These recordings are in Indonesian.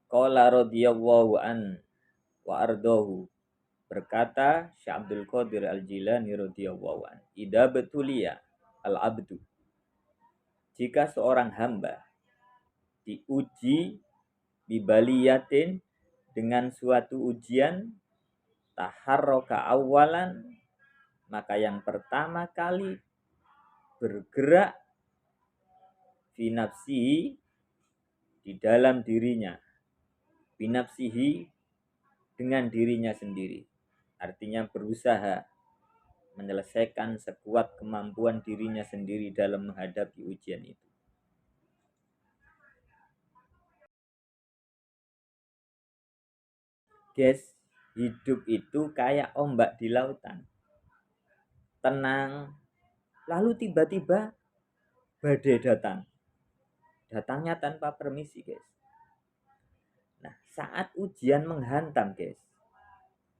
Qala radhiyallahu an wa ardahu. Berkata Syekh Abdul Qadir Al-Jilani radhiyallahu an, "Idza betulia al-abdu." Jika seorang hamba diuji bibaliyatin dengan suatu ujian, taharroka awalan, maka yang pertama kali bergerak finafsihi, di dalam dirinya, finafsihi, dengan dirinya sendiri, artinya berusaha menyelesaikan sekuat kemampuan dirinya sendiri dalam menghadapi ujian itu. Guys, hidup itu kayak ombak di lautan, tenang, lalu tiba-tiba badai datang. Datangnya tanpa permisi, guys. Nah, saat ujian menghantam, guys,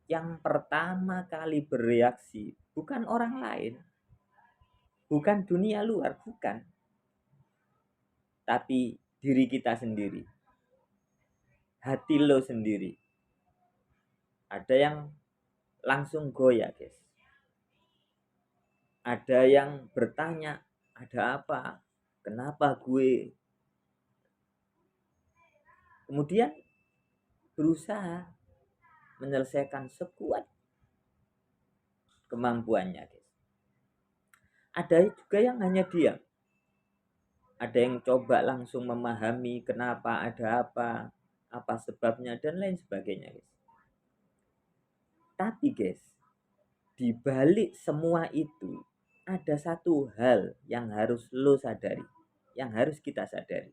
yang pertama kali bereaksi bukan orang lain, bukan dunia luar, bukan, tapi diri kita sendiri, hati lo sendiri. Ada yang langsung goyah, guys. Ada yang bertanya, ada apa? Kenapa gue? Kemudian berusaha menyelesaikan sekuat kemampuannya, guys. Ada juga yang hanya diam. Ada yang coba langsung memahami kenapa, ada apa sebabnya, dan lain sebagainya, guys. Tapi guys, di balik semua itu ada satu hal yang harus lo sadari, yang harus kita sadari.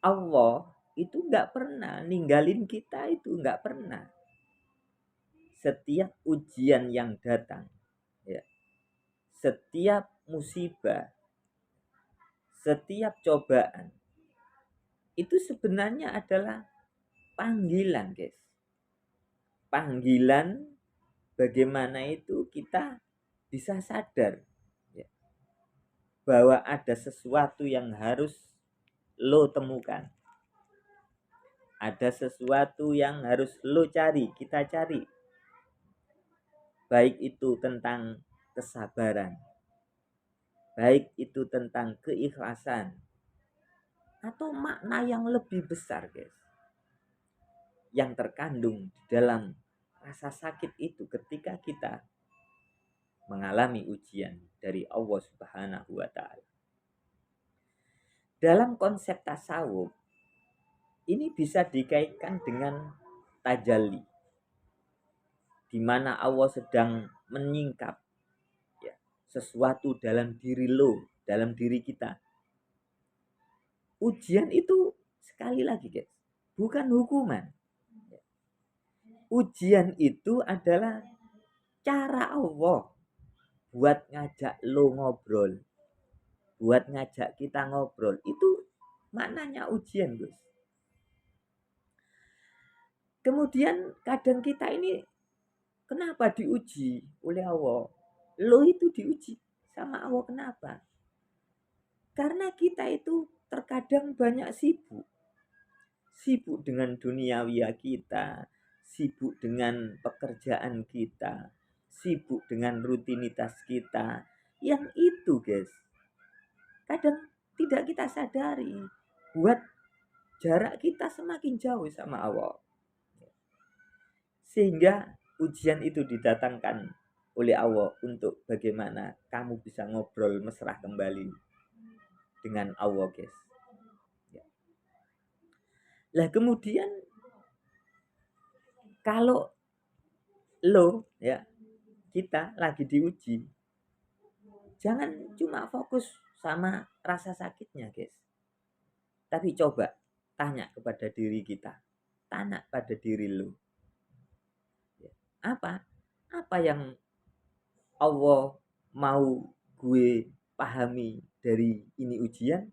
Allah itu nggak pernah ninggalin kita, itu nggak pernah. Setiap ujian yang datang, ya, setiap musibah, setiap cobaan, itu sebenarnya adalah panggilan, guys. Panggilan bagaimana itu kita bisa sadar, ya, bahwa ada sesuatu yang harus lo temukan. Ada sesuatu yang harus lo cari, kita cari. Baik itu tentang kesabaran, baik itu tentang keikhlasan, atau makna yang lebih besar, guys, yang terkandung di dalam rasa sakit itu ketika kita mengalami ujian dari Allah Subhanahu wa Ta'ala. Dalam konsep tasawuf, ini bisa dikaitkan dengan tajalli, di mana Allah sedang menyingkap, ya, sesuatu dalam diri lo, dalam diri kita. Ujian itu sekali lagi, guys, bukan hukuman. Ujian itu adalah cara Allah buat ngajak lo ngobrol, buat ngajak kita ngobrol. Itu maknanya ujian, guys. Kemudian kadang kita ini kenapa diuji oleh Allah? Lo itu diuji sama Allah, kenapa? Karena kita itu terkadang banyak sibuk. Sibuk dengan duniawiya kita, sibuk dengan pekerjaan kita, sibuk dengan rutinitas kita. Yang itu, guys, kadang tidak kita sadari buat jarak kita semakin jauh sama Allah. Sehingga ujian itu didatangkan oleh Allah untuk bagaimana kamu bisa ngobrol mesra kembali dengan Allah, guys. Ya. Lah kemudian kalau lo, ya, kita lagi diuji, jangan cuma fokus sama rasa sakitnya, guys. Tapi coba tanya kepada diri kita, tanya pada diri lo, apa yang Allah mau gue pahami dari ini ujian?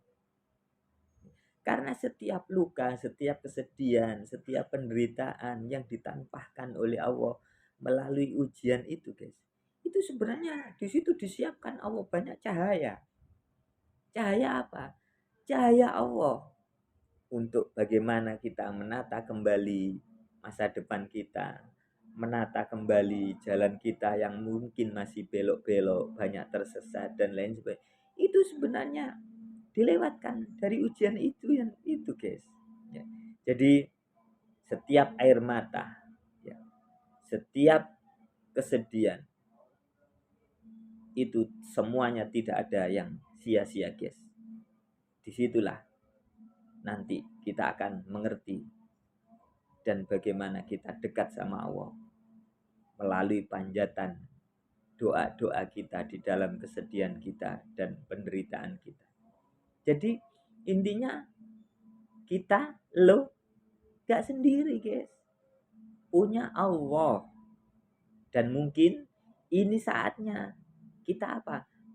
Karena setiap luka, setiap kesedihan, setiap penderitaan yang ditampahkan oleh Allah melalui ujian itu, guys, itu sebenarnya di situ disiapkan Allah banyak cahaya. Cahaya apa? Cahaya Allah untuk bagaimana kita menata kembali masa depan kita, menata kembali jalan kita yang mungkin masih belok-belok, banyak tersesat dan lain sebagainya. Itu sebenarnya dilewatkan dari ujian itu yang itu, guys. Ya. Jadi setiap air mata, ya, setiap kesedihan itu semuanya tidak ada yang sia-sia, guys. Disitulah nanti kita akan mengerti dan bagaimana kita dekat sama Allah melalui panjatan doa-doa kita di dalam kesedihan kita dan penderitaan kita. Jadi intinya kita gak sendiri, guys, punya Allah. Dan mungkin ini saatnya kita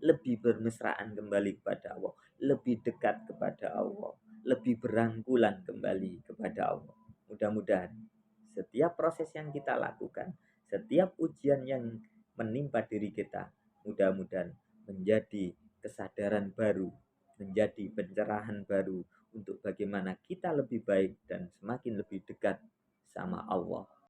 lebih bermesraan kembali kepada Allah, lebih dekat kepada Allah, lebih berangkulan kembali kepada Allah. Mudah-mudahan setiap proses yang kita lakukan, setiap ujian yang menimpa diri kita, mudah-mudahan menjadi kesadaran baru, menjadi pencerahan baru untuk bagaimana kita lebih baik dan semakin lebih dekat sama Allah.